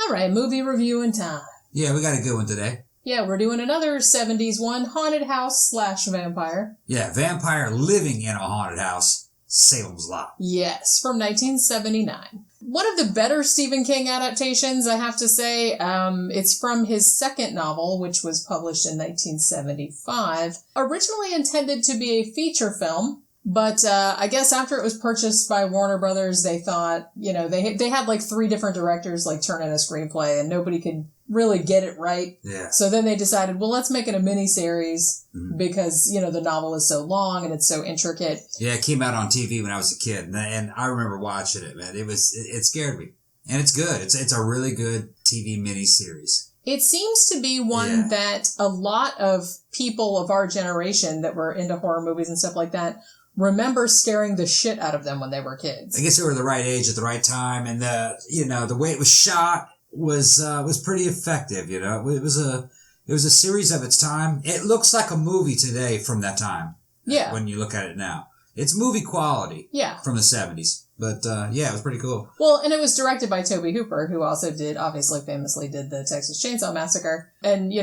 All right, movie reviewing time. Yeah, we got a good one today. Yeah, we're doing another 70s one, haunted house / vampire. Yeah, vampire living in a haunted house, Salem's Lot. Yes, from 1979. One of the better Stephen King adaptations, I have to say. It's from his second novel, which was published in 1975. Originally intended to be a feature film, but I guess after it was purchased by Warner Brothers, they thought, they had like 3 different directors like turn in a screenplay, and nobody could really get it right. Yeah. So then they decided, well, let's make it a miniseries because, the novel is so long and it's so intricate. Yeah, it came out on TV when I was a kid, and I remember watching it, man. It scared me. And it's good. It's a really good TV miniseries. It seems to be one that a lot of people of our generation that were into horror movies and stuff like that remember scaring the shit out of them when they were kids. I guess they were the right age at the right time, and the way it was shot was pretty effective. It was a series of its time. It looks like a movie today from that time. Yeah. When you look at it now, it's movie quality. Yeah. From the 70s. But, it was pretty cool. Well, and it was directed by Tobe Hooper, who also famously did the Texas Chainsaw Massacre. And,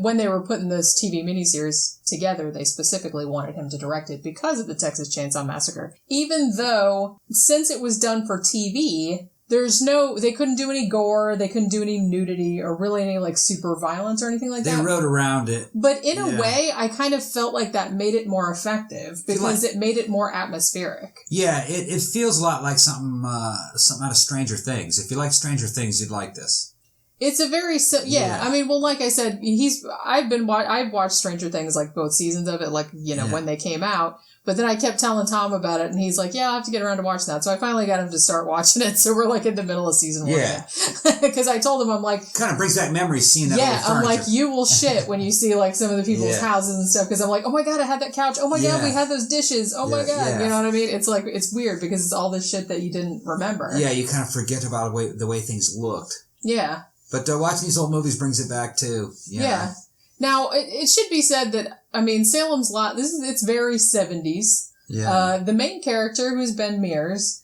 when they were putting this TV miniseries together, they specifically wanted him to direct it because of the Texas Chainsaw Massacre. Even though, since it was done for TV, they couldn't do any gore, they couldn't do any nudity, or really any, like, super violence or anything like that. They wrote around it. But in a way, I kind of felt like that made it more effective, because it made it more atmospheric. Yeah, it feels a lot like something out of Stranger Things. If you like Stranger Things, you'd like this. It's a very, I mean, well, like I said, I've watched Stranger Things, like, both seasons of it, like, when they came out. But then I kept telling Tom about it, and he's like, yeah, I'll have to get around to watching that. So I finally got him to start watching it. So we're like in the middle of season 1. Yeah. Because I told him, I'm like... Kind of brings back memories seeing that. Yeah, I'm like, you will shit when you see like some of the people's houses and stuff. Because I'm like, oh my God, I had that couch. Oh my God, we had those dishes. Oh my God. Yeah. You know what I mean? It's like, it's weird because it's all this shit that you didn't remember. Yeah, you kind of forget about the way things looked. Yeah. But watching these old movies brings it back too. Yeah. Now, it should be said that, I mean, Salem's Lot, it's very 70s. Yeah. The main character, who's Ben Mears,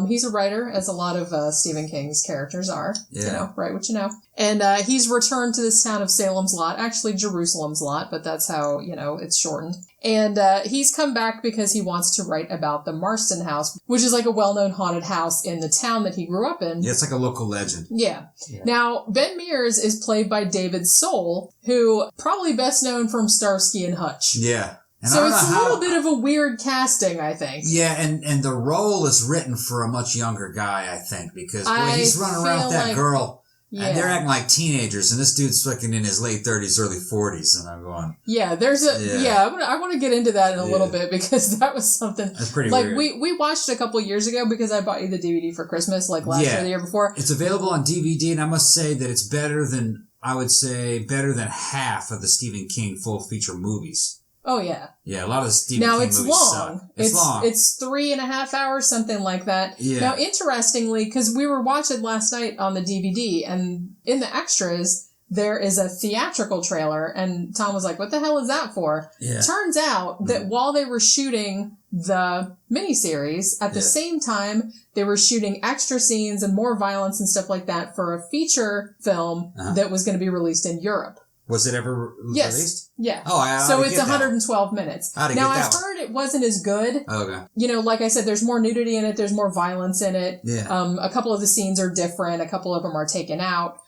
he's a writer, as a lot of Stephen King's characters are. Yeah. Write what you know. And he's returned to this town of Salem's Lot, actually Jerusalem's Lot, but that's how, it's shortened. And he's come back because he wants to write about the Marston House, which is like a well-known haunted house in the town that he grew up in. Yeah, it's like a local legend. Yeah. Now, Ben Mears is played by David Soul, who probably best known from Starsky and Hutch. Yeah. And so it's a little bit of a weird casting, I think. Yeah, and the role is written for a much younger guy, I think, because he's running around with that girl, and they're acting like teenagers, and this dude's fucking in his late 30s, early 40s, and I'm going... Yeah, I want to get into that in a little bit, because that was something... That's pretty weird. Like, we watched a couple years ago, because I bought you the DVD for Christmas, like last year or the year before. It's available on DVD, and I must say that it's better than half of the Stephen King full feature movies. Oh, yeah. Yeah, a lot of the Stephen King movies long. Suck. It's long. It's 3.5 hours, something like that. Yeah. Now, interestingly, because we were watching last night on the DVD, and in the extras, there is a theatrical trailer, and Tom was like, what the hell is that for? Yeah. Turns out that while they were shooting the miniseries, at the same time, they were shooting extra scenes and more violence and stuff like that for a feature film that was going to be released in Europe. Was it ever released? Yeah. Oh, so it's 112 minutes. Now, I've heard it wasn't as good. Okay. Like I said, there's more nudity in it. There's more violence in it. Yeah. A couple of the scenes are different. A couple of them are taken out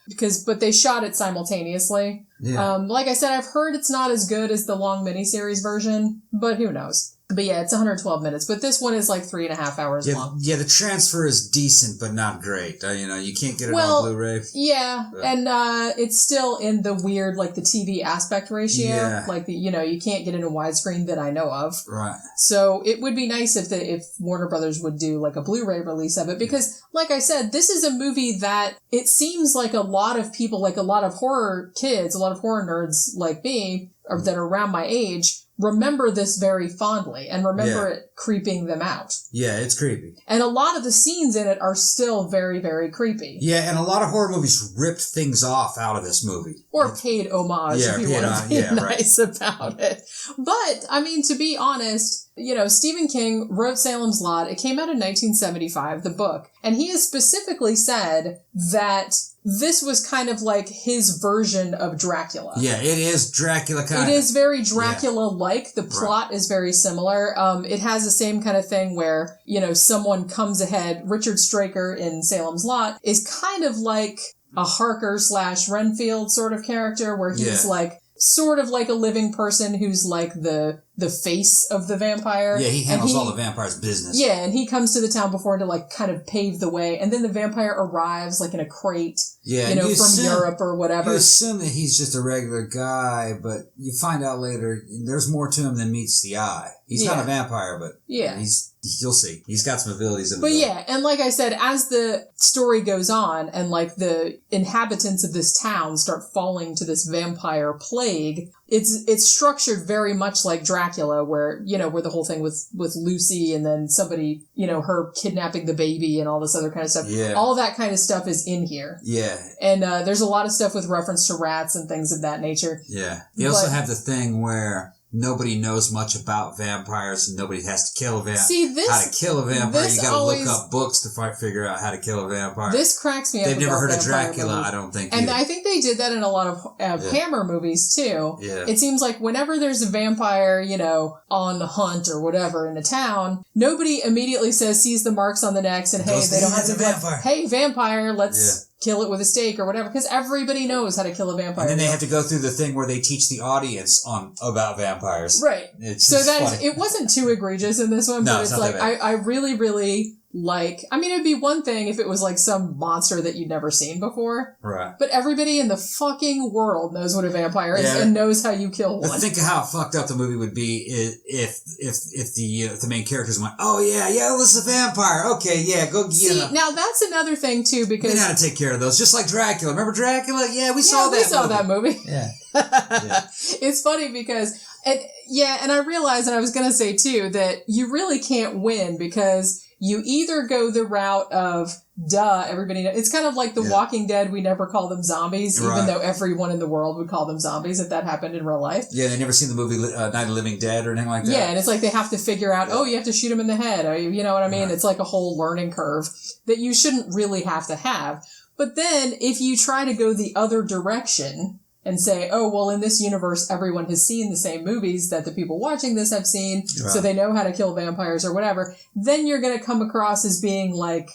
but they shot it simultaneously. Yeah. Like I said, I've heard it's not as good as the long miniseries version, but who knows? But yeah, it's 112 minutes. But this one is like 3.5 hours long. Yeah, the transfer is decent, but not great. You can't get it on Blu-ray. Yeah, and it's still in the weird, like the TV aspect ratio. Yeah. Like, you can't get it in widescreen that I know of. Right. So it would be nice if Warner Brothers would do like a Blu-ray release of it. Because, like I said, this is a movie that it seems like a lot of people, like a lot of horror kids, a lot of horror nerds like me, or that are around my age, remember this very fondly and remember it creeping them out. Yeah, it's creepy. And a lot of the scenes in it are still very, very creepy. Yeah, and a lot of horror movies ripped things off out of this movie. Or paid homage, if you want to be nice about it. But, I mean, to be honest, Stephen King wrote Salem's Lot. It came out in 1975, the book. And he has specifically said that this was kind of like his version of Dracula. Yeah, it is Dracula kind of. It is very Dracula-like. The plot is very similar. It has the same kind of thing where, someone comes ahead. Richard Straker in Salem's Lot is kind of like a Harker / Renfield sort of character where he's like sort of like a living person who's like the face of the vampire. Yeah, he handles all the vampire's business. Yeah, and he comes to the town before to like kind of pave the way, and then the vampire arrives like in a crate, from Europe or whatever. You assume that he's just a regular guy, but you find out later there's more to him than meets the eye. He's not a vampire, but you'll see. He's got some abilities in the book. And like I said, as the story goes on and like the inhabitants of this town start falling to this vampire plague, it's structured very much like Dracula, where the whole thing with Lucy and then somebody, her kidnapping the baby and all this other kind of stuff. Yeah. All that kind of stuff is in here. Yeah. And there's a lot of stuff with reference to rats and things of that nature. Yeah. They also have the thing where nobody knows much about vampires and nobody has to kill a vampire. How to kill a vampire. You gotta look up books to figure out how to kill a vampire. This cracks me up. They've never heard of Dracula, movies. I don't think. And I think they did that in a lot of Hammer movies too. Yeah. It seems like whenever there's a vampire, on the hunt or whatever in a town, nobody immediately sees the marks on the necks and hey, they don't have to vampire. Hey, vampire, let's kill it with a stake or whatever, because everybody knows how to kill a vampire. And then they have to go through the thing where they teach the audience about vampires. Right. Funny. It wasn't too egregious in this one, but it's like, I really, really it'd be one thing if it was like some monster that you'd never seen before. Right. But everybody in the fucking world knows what a vampire is and knows how you kill one. Think of how fucked up the movie would be if the main characters went, oh yeah, this is a vampire. Okay, yeah, go get him. Now that's another thing too, because we know how to take care of those, just like Dracula. Remember Dracula? Yeah, we saw that movie. Yeah. It's funny because and I realized, and I was going to say too, that you really can't win because you either go the route of, everybody knows. It's kind of like The Walking Dead, we never call them zombies, even though everyone in the world would call them zombies if that happened in real life. Yeah, they never seen the movie Night of the Living Dead or anything like that. Yeah, and it's like they have to figure out, you have to shoot them in the head. Or, you know what I mean? Right. It's like a whole learning curve that you shouldn't really have to have. But then if you try to go the other direction and say, in this universe, everyone has seen the same movies that the people watching this have seen, so they know how to kill vampires or whatever, then you're going to come across as being, like,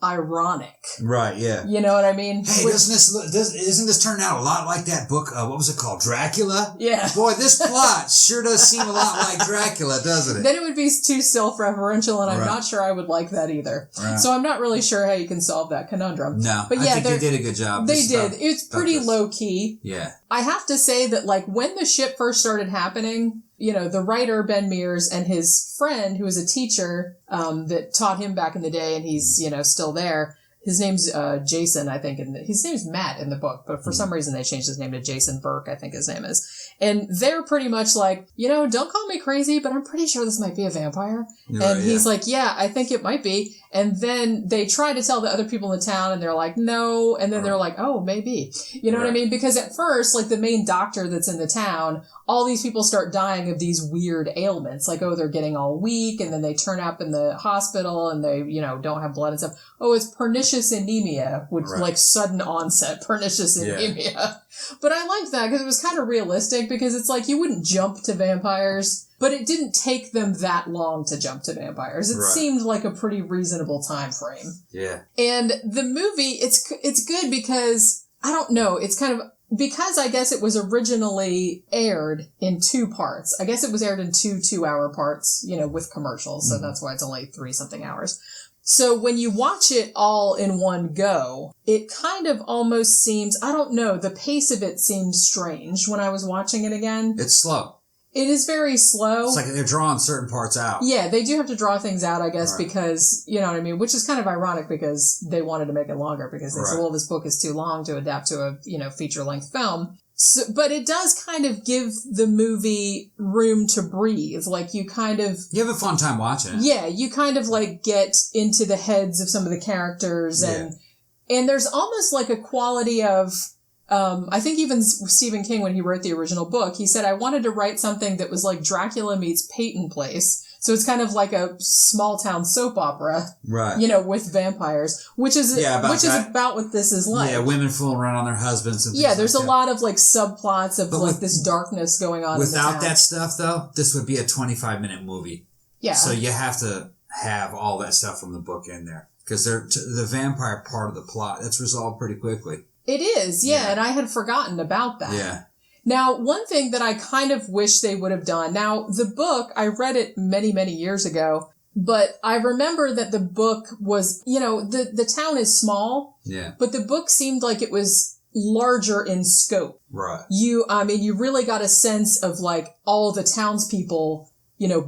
ironic. Right, yeah. You know what I mean? Hey, isn't this turning out a lot like that book? What was it called? Dracula? Yeah. Boy, this plot sure does seem a lot like Dracula, doesn't it? Then it would be too self-referential, and I'm not sure I would like that either. Right. So I'm not really sure how you can solve that conundrum. No, but I think they did a good job. They did. It's pretty low-key. Yeah. I have to say that, like, when the shit first started happening, the writer, Ben Mears, and his friend, who was a teacher that taught him back in the day, and he's, still there. His name's Jason, I think, and his name's Matt in the book, but for some reason they changed his name to Jason Burke, I think his name is. And they're pretty much like, don't call me crazy, but I'm pretty sure this might be a vampire. And he's like, yeah, I think it might be. And then they try to tell the other people in the town, and they're like, no. And then they're like, oh, maybe. You know what I mean? Because at first, like, the main doctor that's in the town, all these people start dying of these weird ailments. Like, they're getting all weak, and then they turn up in the hospital, and they, don't have blood and stuff. Oh, it's pernicious anemia, which, like, sudden onset pernicious anemia. Yeah. But I liked that, because it was kind of realistic, because it's like, you wouldn't jump to vampires. But it didn't take them that long to jump to vampires. It seemed like a pretty reasonable time frame. Yeah. And the movie, it's good because, I don't know, it's kind of, because I guess it was originally aired in 2 parts. I guess it was aired in 2 2-hour parts, with commercials. So that's why it's only 3-something hours. So when you watch it all in one go, it kind of almost seems, I don't know, the pace of it seemed strange when I was watching it again. It's slow. It is very slow. It's like they're drawing certain parts out. Yeah, they do have to draw things out, I guess, because, you know what I mean? Which is kind of ironic because they wanted to make it longer because they said, well, this book is too long to adapt to a, feature-length film. So, but it does kind of give the movie room to breathe. Like you have a fun time watching it. Yeah, you kind of like get into the heads of some of the characters and there's almost like a quality of, I think even Stephen King, when he wrote the original book, he said, I wanted to write something that was like Dracula meets Peyton Place. So it's kind of like a small town soap opera, right? With vampires, which is about what this is like. Yeah, women fooling around on their husbands. And there's a lot of like subplots of this darkness going on. Without that stuff, though, this would be a 25-minute movie. Yeah. So you have to have all that stuff from the book in there because the vampire part of the plot that's resolved pretty quickly. It is, and I had forgotten about that. Yeah. Now, one thing that I kind of wish they would have done. Now, the book, I read it many, many years ago, but I remember that the book was, the town is small. Yeah. But the book seemed like it was larger in scope. Right. You really got a sense of like all the townspeople,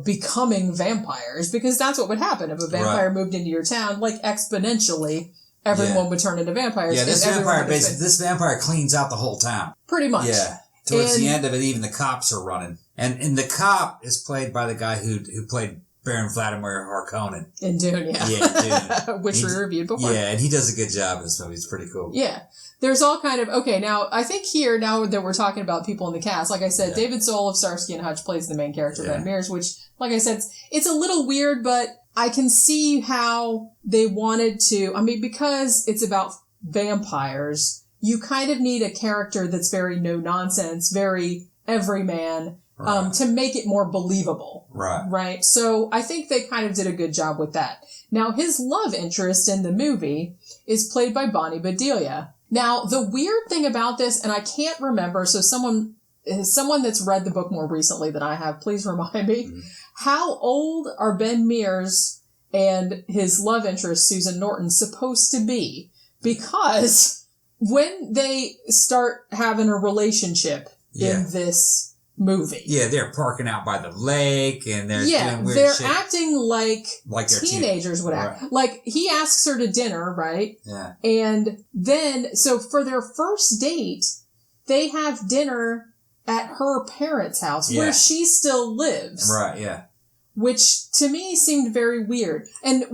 becoming vampires because that's what would happen if a vampire moved into your town, like exponentially. Everyone would turn into vampires. Yeah, this vampire cleans out the whole town. Pretty much. Yeah. Towards the end of it, even the cops are running. And the cop is played by the guy who played Baron Vladimir Harkonnen. In Dune, yeah. Yeah, Dune. Which we reviewed before. Yeah, and he does a good job in this movie. It's pretty cool. Yeah. There's all kind of... Okay, now, I think here, now that we're talking about people in the cast, like I said, David Soul of Starsky and Hutch plays the main character, Ben Mears, which, like I said, it's a little weird, but I can see how they wanted to... because it's about vampires... You kind of need a character that's very no-nonsense, very everyman, to make it more believable. Right. Right? So I think they kind of did a good job with that. Now, his love interest in the movie is played by Bonnie Bedelia. Now, the weird thing about this, and I can't remember, so someone that's read the book more recently than I have, please remind me, how old are Ben Mears and his love interest, Susan Norton, supposed to be? Because... when they start having a relationship in this movie. Yeah, they're parking out by the lake and they're doing weird they're shit. Acting like teenagers would act. Right. Like, he asks her to dinner, right? Yeah. And then, so for their first date, they have dinner at her parents' house where she still lives. Right, yeah. Which to me seemed very weird. And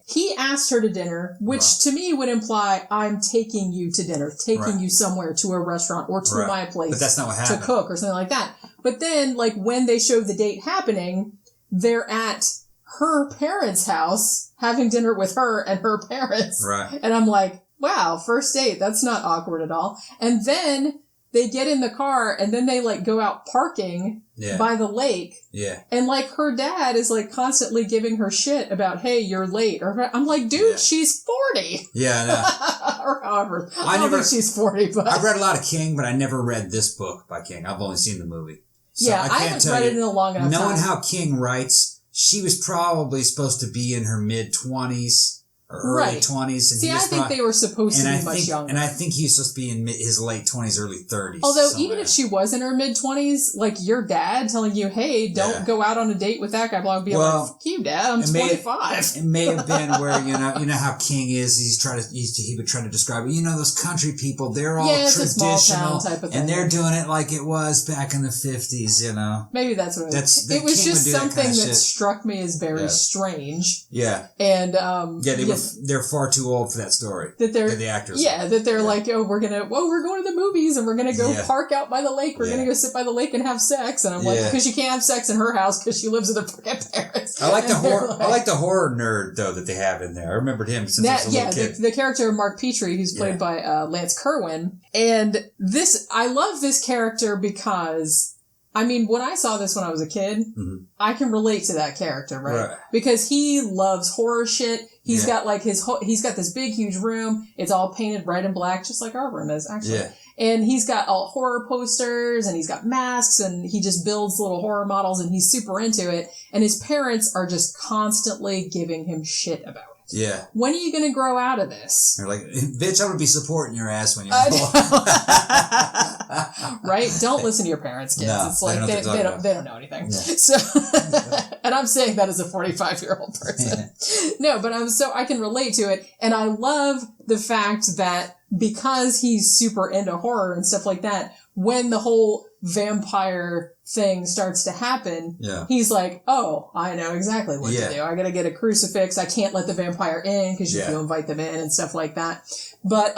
he asked her to dinner, which to me would imply I'm taking you to dinner, taking you somewhere to a restaurant or to my place. But that's not what happened. To cook or something like that. But then, like, when they show the date happening, they're at her parents' house having dinner with her and her parents. Right. And I'm like, wow, first date, that's not awkward at all. And then they get in the car and then they like go out parking by the lake. Yeah. And like her dad is like constantly giving her shit about, hey, you're late. Or I'm like, dude, she's 40. Yeah, no. Or however. I don't think she's 40, but I've read a lot of King, but I never read this book by King. I've only seen the movie. So I haven't read it in a long enough time. Knowing how King writes, she was probably supposed to be in her mid-20s. Early 20s. And I think they were supposed to be much younger. And I think he was supposed to be in his late 20s, early 30s. Although, even if she was in her mid-20s, like your dad telling you, hey, don't go out on a date with that guy, blah, blah, blah, like, fuck you, Dad, I'm 25. It may have been where, you know how King is, he would try to describe it. Those country people, they're all traditional, type of thing. And they're doing it like it was back in the 50s, Maybe that's what it was. It was just something that struck me as very strange. Yeah. And, they're far too old for that story. The actors. Yeah, that they're like, we're going to the movies and we're going to go park out by the lake. We're going to go sit by the lake and have sex. And I'm like, because you can't have sex in her house because she lives with her parents. I like the horror nerd though that they have in there. I remembered him since I was a little kid. The character of Mark Petrie, who's played by Lance Kerwin, and I love this character because. When I saw this when I was a kid, I can relate to that character, right? Because he loves horror shit. He's got like he's got this big, huge room. It's all painted red and black, just like our room is, actually. Yeah. And he's got all horror posters and he's got masks and he just builds little horror models and he's super into it. And his parents are just constantly giving him shit about it. Yeah. When are you going to grow out of this? They're like, bitch, I'm going to be supporting your ass when you're Right? Don't listen to your parents, kids. No, it's like they don't know anything. Yeah. So, and I'm saying that as a 45-year-old person. No, but I can relate to it. And I love the fact that because he's super into horror and stuff like that, when the whole vampire thing starts to happen, he's like, oh, I know exactly what to do. I gotta get a crucifix. I can't let the vampire in because you can invite them in and stuff like that. But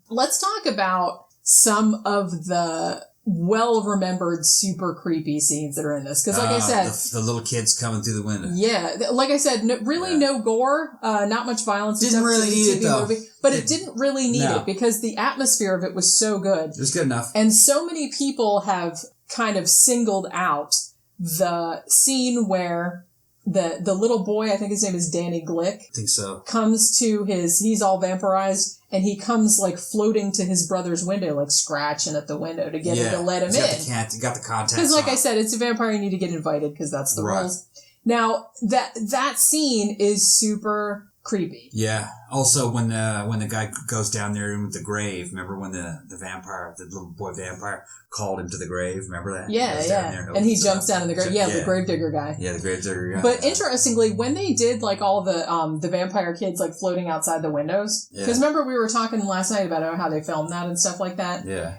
let's talk about some of the well-remembered super creepy scenes that are in this. Because like I said... The little kids coming through the window. Yeah. Like I said, no gore, not much violence. Didn't really need it, though. But it didn't really need it because the atmosphere of it was so good. It was good enough. And so many people have kind of singled out the scene where the little boy, I think his name is Danny Glick. I think so. Comes to he's all vampirized, and he comes like floating to his brother's window, like scratching at the window to get him to let him in. You got the contact. Because like I said, it's a vampire, you need to get invited because that's the rules. Now, that scene is super creepy. Yeah. Also, when the guy goes down there with the grave, remember when the little boy vampire called him to the grave? Remember that? Yeah. And he jumps down in the grave. Yeah, the gravedigger guy. Yeah, the gravedigger guy. But interestingly, when they did like all the vampire kids like floating outside the windows, because remember we were talking last night about how they filmed that and stuff like that. Yeah.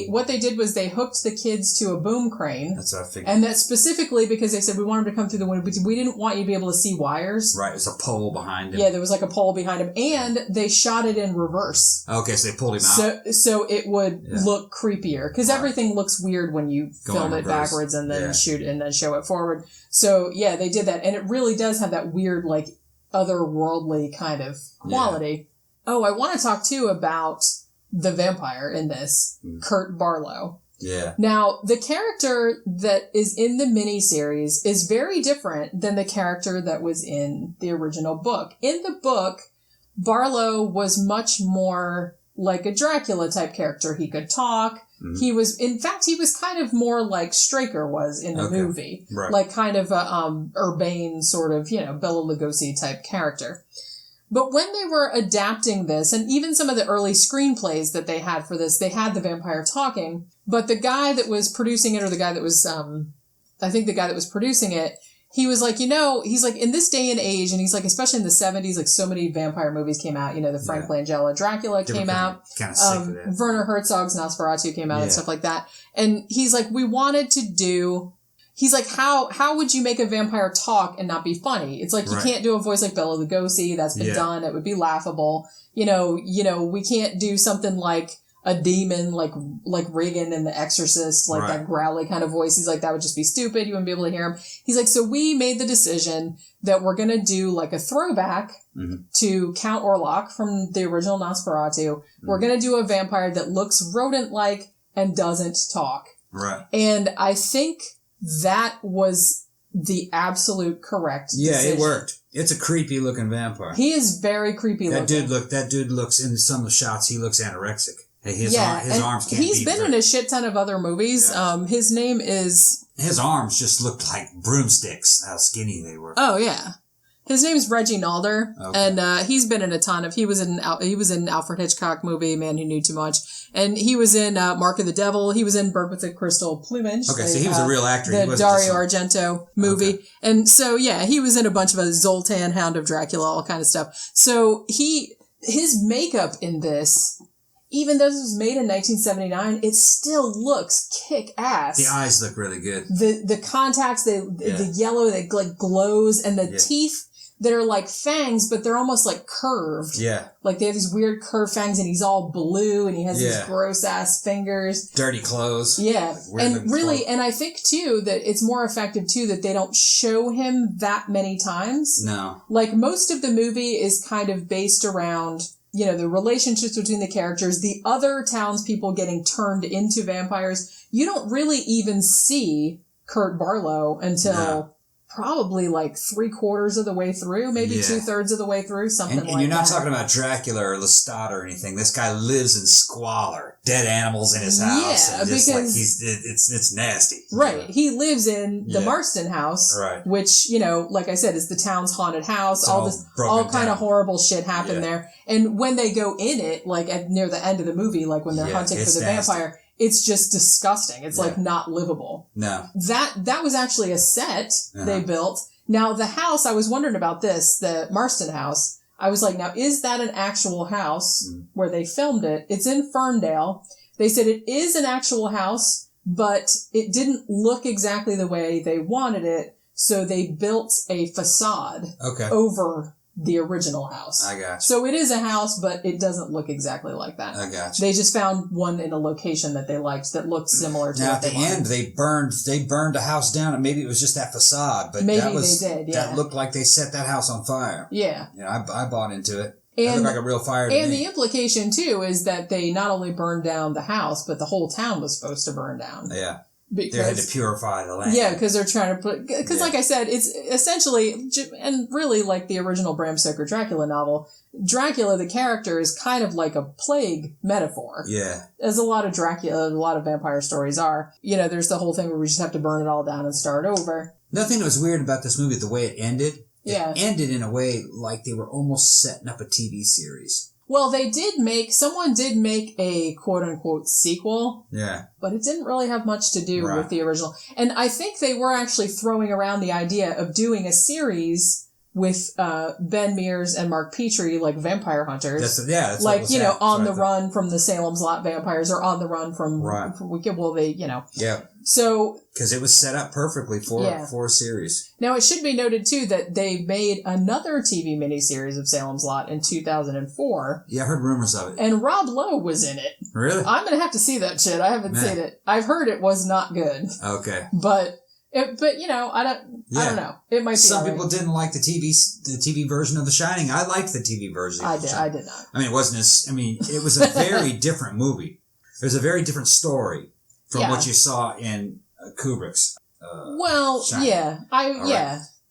What they did was they hooked the kids to a boom crane. That's what I figured. And that specifically because they said we want them to come through the window, because we didn't want you to be able to see wires. Right. There's a pole behind him. Yeah, there was like a pole behind him, and they shot it in reverse. Okay, so they pulled him out. So it would look creepier, because everything looks weird when you film it backwards and then shoot and then show it forward. So yeah, they did that, and it really does have that weird, like, otherworldly kind of quality. Yeah. Oh, I want to talk too about the vampire in this, Kurt Barlow. Yeah. Now, the character that is in the miniseries is very different than the character that was in the original book. In the book, Barlow was much more like a Dracula type character. He could talk. He was kind of more like Straker was in the movie. Right. Like kind of a urbane sort of, Bela Lugosi type character. But when they were adapting this, and even some of the early screenplays that they had for this, they had the vampire talking, but the guy that was producing it, or the guy that was, I think the guy that was producing it, he was like, he's like, in this day and age, and he's like, especially in the 70s, like so many vampire movies came out, the Frank Langella Dracula came out, kind of sick of that. Werner Herzog's Nosferatu came out and stuff like that. And he's like, we wanted to do... He's like, how would you make a vampire talk and not be funny? It's like, you can't do a voice like Bela Lugosi. That's been done. It would be laughable. We can't do something like a demon, like Regan in The Exorcist, like that growly kind of voice. He's like, that would just be stupid. You wouldn't be able to hear him. He's like, so we made the decision that we're going to do like a throwback to Count Orlok from the original Nosferatu. We're going to do a vampire that looks rodent-like and doesn't talk. Right. And I think that was the absolute correct decision. Yeah, it worked. It's a creepy looking vampire. He is very creepy looking. That dude looks, in some of the shots, he looks anorexic. His arms can't He's been in a shit ton of other movies. Yeah. His name is... His arms just looked like broomsticks, how skinny they were. Oh, yeah. His name is Reggie Nalder, and he's been in a ton of... He was in Alfred Hitchcock movie, Man Who Knew Too Much, and he was in Mark of the Devil. He was in Bird with the Crystal Plumage. Okay, so he was a real actor. The Dario Argento movie. Okay. And so, yeah, he was in a bunch of Zoltan, Hound of Dracula, all kind of stuff. So his makeup in this... Even though this was made in 1979, it still looks kick-ass. The eyes look really good. The contacts, the yellow that like glows, and the teeth that are like fangs, but they're almost like curved. Yeah. Like they have these weird curved fangs, and he's all blue, and he has these gross-ass fingers. Dirty clothes. Yeah. And really, and I think, too, that it's more effective, too, that they don't show him that many times. No. Like, most of the movie is kind of based around... the relationships between the characters, the other townspeople getting turned into vampires. You don't really even see Kurt Barlow until probably like 3/4 of the way through, maybe 2/3 of the way through, something like that. And you're not talking about Dracula or Lestat or anything. This guy lives in squalor, dead animals in his house. Yeah, and just because it's nasty. Right, he lives in the Marston house, right? Which like I said, is the town's haunted house. All kind of horrible shit happened there. And when they go in it, like near the end of the movie, like when they're hunting for the vampire. It's just disgusting. It's like not livable. No. That was actually a set they built. Now the house, I was wondering about this, the Marston house. I was like, now is that an actual house where they filmed it? It's in Ferndale. They said it is an actual house, but it didn't look exactly the way they wanted it. So they built a facade over the original house. I got you. So it is a house, but it doesn't look exactly like that. I got you. They just found one in a location that they liked that looked similar to. Now at the end, they burned a house down, and maybe it was just that facade, but maybe they did. Yeah, that looked like they set that house on fire. Yeah, I bought into it. It looked like a real fire. And the implication too is that they not only burned down the house, but the whole town was supposed to burn down. Yeah. Because, they had to purify the land. Yeah, because they're trying to put... Because like I said, it's essentially... And really like the original Bram Stoker Dracula novel, Dracula, the character, is kind of like a plague metaphor. Yeah. As a lot of vampire stories are. There's the whole thing where we just have to burn it all down and start over. Nothing that was weird about this movie, the way it ended. It ended in a way like they were almost setting up a TV series. Well, someone did make a quote-unquote sequel. Yeah. But it didn't really have much to do with the original. And I think they were actually throwing around the idea of doing a series with Ben Mears and Mark Petrie, like vampire hunters. That's like, on the run from the Salem's Lot vampires, or on the run from... Right. Yeah. So... Because it was set up perfectly for a series. Now, it should be noted, too, that they made another TV miniseries of Salem's Lot in 2004. Yeah, I heard rumors of it. And Rob Lowe was in it. Really? I'm going to have to see that shit. I haven't seen it. I've heard it was not good. Okay. But I don't know. It might be. Some people didn't like the TV version of The Shining. I liked the TV version. I did not. I mean, it was a very different movie. It was a very different story from what you saw in Kubrick's. Shining.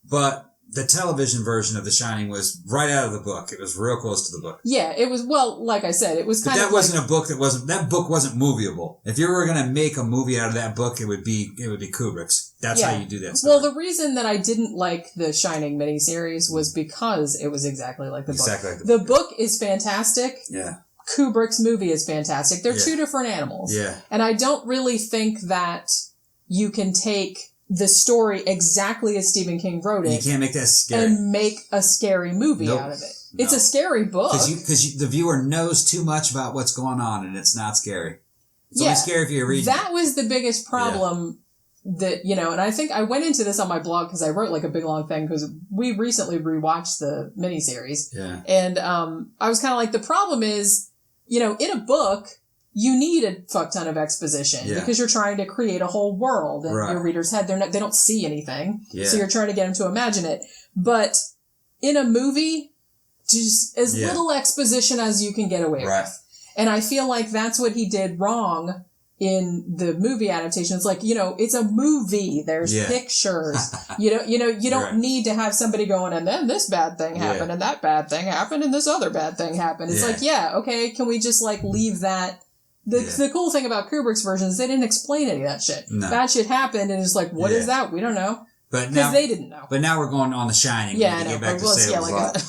But the television version of The Shining was right out of the book. It was real close to the book. Yeah, it was. Well, like I said, it was kind of. That wasn't a book. That book wasn't movieable. If you were going to make a movie out of that book, it would be Kubrick's. That's how you do that story. Well, the reason that I didn't like the Shining miniseries was because it was exactly like the book. Exactly like the book. The book is fantastic. Yeah. Kubrick's movie is fantastic. They're two different animals. Yeah. And I don't really think that you can take the story exactly as Stephen King wrote it. You can't make that scary. And make a scary movie out of it. No. It's a scary book. Because the viewer knows too much about what's going on, and it's not scary. It's only scary if you read it. That was the biggest problem that, and I think I went into this on my blog because I wrote like a big long thing because we recently rewatched the miniseries. Yeah. And I was kind of like, the problem is, in a book, you need a fuck ton of exposition because you're trying to create a whole world in your reader's head. They don't see anything. Yeah. So you're trying to get them to imagine it. But in a movie, just as little exposition as you can get away with. And I feel like that's what he did wrong in the movie adaptation. It's like, it's a movie. There's pictures. You don't need to have somebody going, and then this bad thing happened, and that bad thing happened, and this other bad thing happened. It's like, okay, can we just like leave that? The cool thing about Kubrick's version is they didn't explain any of that shit. No. Bad shit happened, and it's like, what is that? We don't know. Because they didn't know. But now we're going on The Shining. Yeah, I know. Get back to Salem's Lot.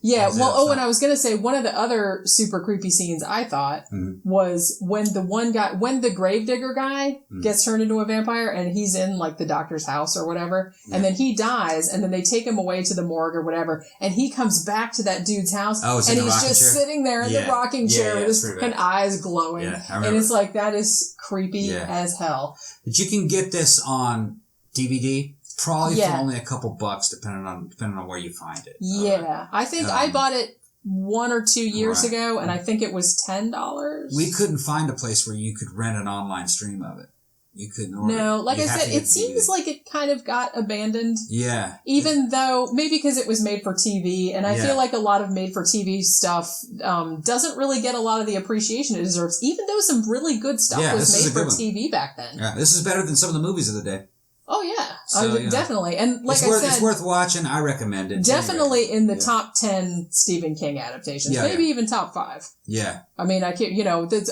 And I was going to say, one of the other super creepy scenes I thought was when the gravedigger guy gets turned into a vampire and he's in like the doctor's house or whatever, and then he dies, and then they take him away to the morgue or whatever, and he comes back to that dude's house, and he's just sitting there in the rocking chair with his fucking eyes glowing, and it's like, that is creepy as hell. But you can get this on DVD. Probably for only a couple bucks, depending on where you find it. Yeah, I think I bought it 1 or 2 years ago, and I think it was $10. We couldn't find a place where you could rent an online stream of it. You couldn't order. No, like I said, it seems like it kind of got abandoned. Yeah. Even though, maybe because it was made for TV, and I feel like a lot of made for TV stuff doesn't really get a lot of the appreciation it deserves, even though some really good stuff was made for TV back then. Yeah, this is better than some of the movies of the day. Oh, yeah. So, definitely. And like it's worth watching. I recommend it. Definitely in the top 10 Stephen King adaptations. Maybe even top 5. Yeah. I mean, I can't,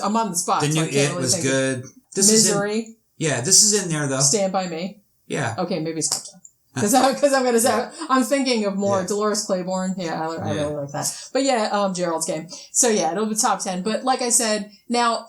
I'm on the spot. The new It was good. Misery. This is in there, though. Stand By Me. Yeah. Okay, maybe it's top 10. Because I'm going to say, I'm thinking of more Dolores Claiborne. Yeah, I really like that. But Gerald's Game. So it'll be top 10. But like I said, now,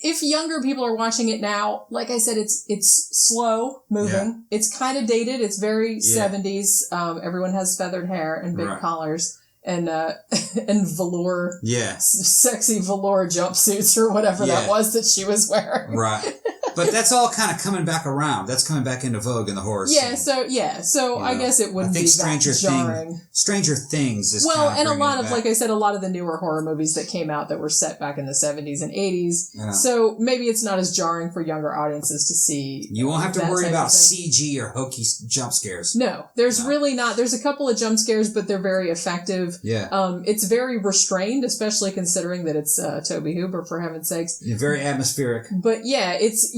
if younger people are watching it now, like I said, it's slow moving. Yeah. It's kind of dated. It's very 70s. Everyone has feathered hair and big collars and velour, sexy velour jumpsuits or whatever that was that she was wearing. Right. But that's all kind of coming back around. That's coming back into vogue in the horror scene. So I guess it wouldn't be that jarring. Stranger Things is and a lot of, like I said, a lot of the newer horror movies that came out that were set back in the 70s and 80s. Yeah. So maybe it's not as jarring for younger audiences to see. You won't have to worry about CG or hokey jump scares. No, there's really not. There's a couple of jump scares, but they're very effective. Yeah. It's very restrained, especially considering that it's Tobe Hooper, for heaven's sakes. Yeah, very atmospheric. But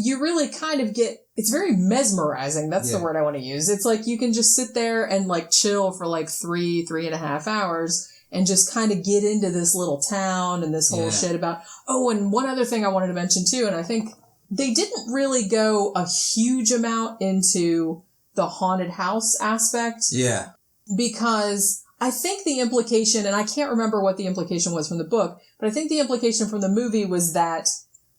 you really kind of it's very mesmerizing. That's the word I want to use. It's like you can just sit there and like chill for like 3.5 hours and just kind of get into this little town and this whole shit about, and one other thing I wanted to mention too, and I think they didn't really go a huge amount into the haunted house aspect. Yeah. Because I think the implication, and I can't remember what the implication was from the book, but I think the implication from the movie was that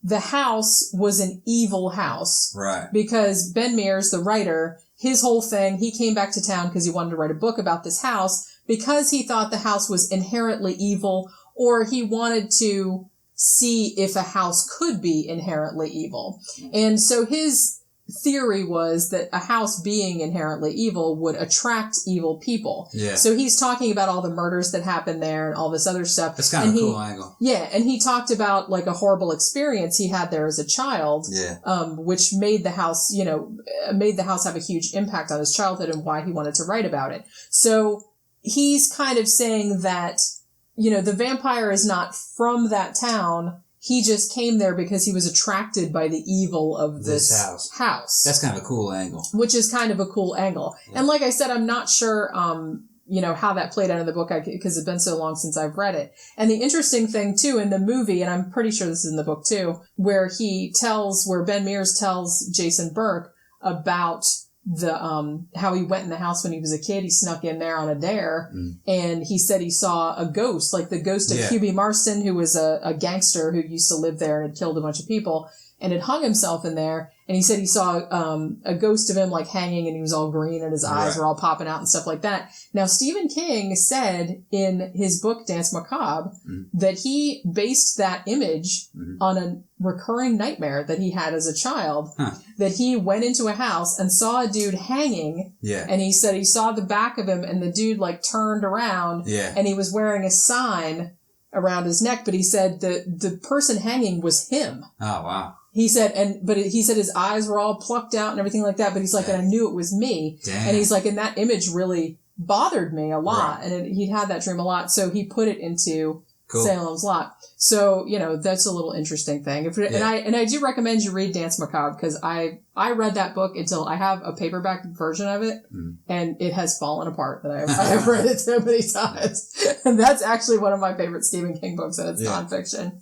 the house was an evil house. Right. Because Ben Mears, the writer, his whole thing, he came back to town because he wanted to write a book about this house because he thought the house was inherently evil, or he wanted to see if a house could be inherently evil. And so his theory was that a house being inherently evil would attract evil people. Yeah. So he's talking about all the murders that happened there and all this other stuff. That's kind of a cool angle. Yeah, and he talked about like a horrible experience he had there as a child, which made the house, have a huge impact on his childhood and why he wanted to write about it. So he's kind of saying that, the vampire is not from that town. He just came there because he was attracted by the evil of this house. That's kind of a cool angle. Which is kind of a cool angle. Yeah. And like I said, I'm not sure, how that played out in the book because it's been so long since I've read it. And the interesting thing, too, in the movie, and I'm pretty sure this is in the book, too, where Ben Mears tells Jason Burke about how he went in the house when he was a kid. He snuck in there on a dare, and he said he saw a ghost, like the ghost of Hubie Marston, who was a gangster who used to live there and had killed a bunch of people and had hung himself in there. And he said he saw a ghost of him like hanging, and he was all green and his eyes were all popping out and stuff like that. Now, Stephen King said in his book, Dance Macabre, that he based that image on a recurring nightmare that he had as a child, that he went into a house and saw a dude hanging. Yeah. And he said he saw the back of him, and the dude like turned around, and he was wearing a sign around his neck, but he said the person hanging was him. Oh, wow. He said, he said his eyes were all plucked out and everything like that, but he's like, and I knew it was me. Damn. And he's like, and that image really bothered me a lot. Right. And he'd had that dream a lot. So he put it into Salem's Lot. So, that's a little interesting thing. And I do recommend you read Dance Macabre because I read that book until I have a paperback version of it, and it has fallen apart that I have read it so many times. And that's actually one of my favorite Stephen King books, and it's nonfiction.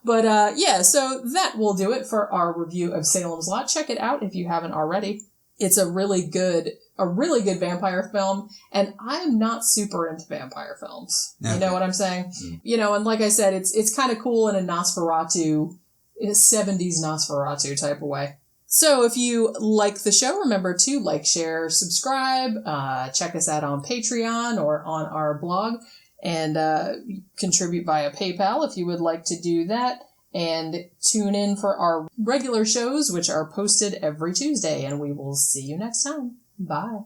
But, so that will do it for our review of Salem's Lot. Check it out if you haven't already. It's a really good vampire film, and I'm not super into vampire films. Okay. You know what I'm saying? And like I said, it's kind of cool in a 70s Nosferatu type of way. So if you like the show, remember to like, share, subscribe, check us out on Patreon or on our blog, and contribute via PayPal if you would like to do that. And tune in for our regular shows, which are posted every Tuesday. And we will see you next time. Bye.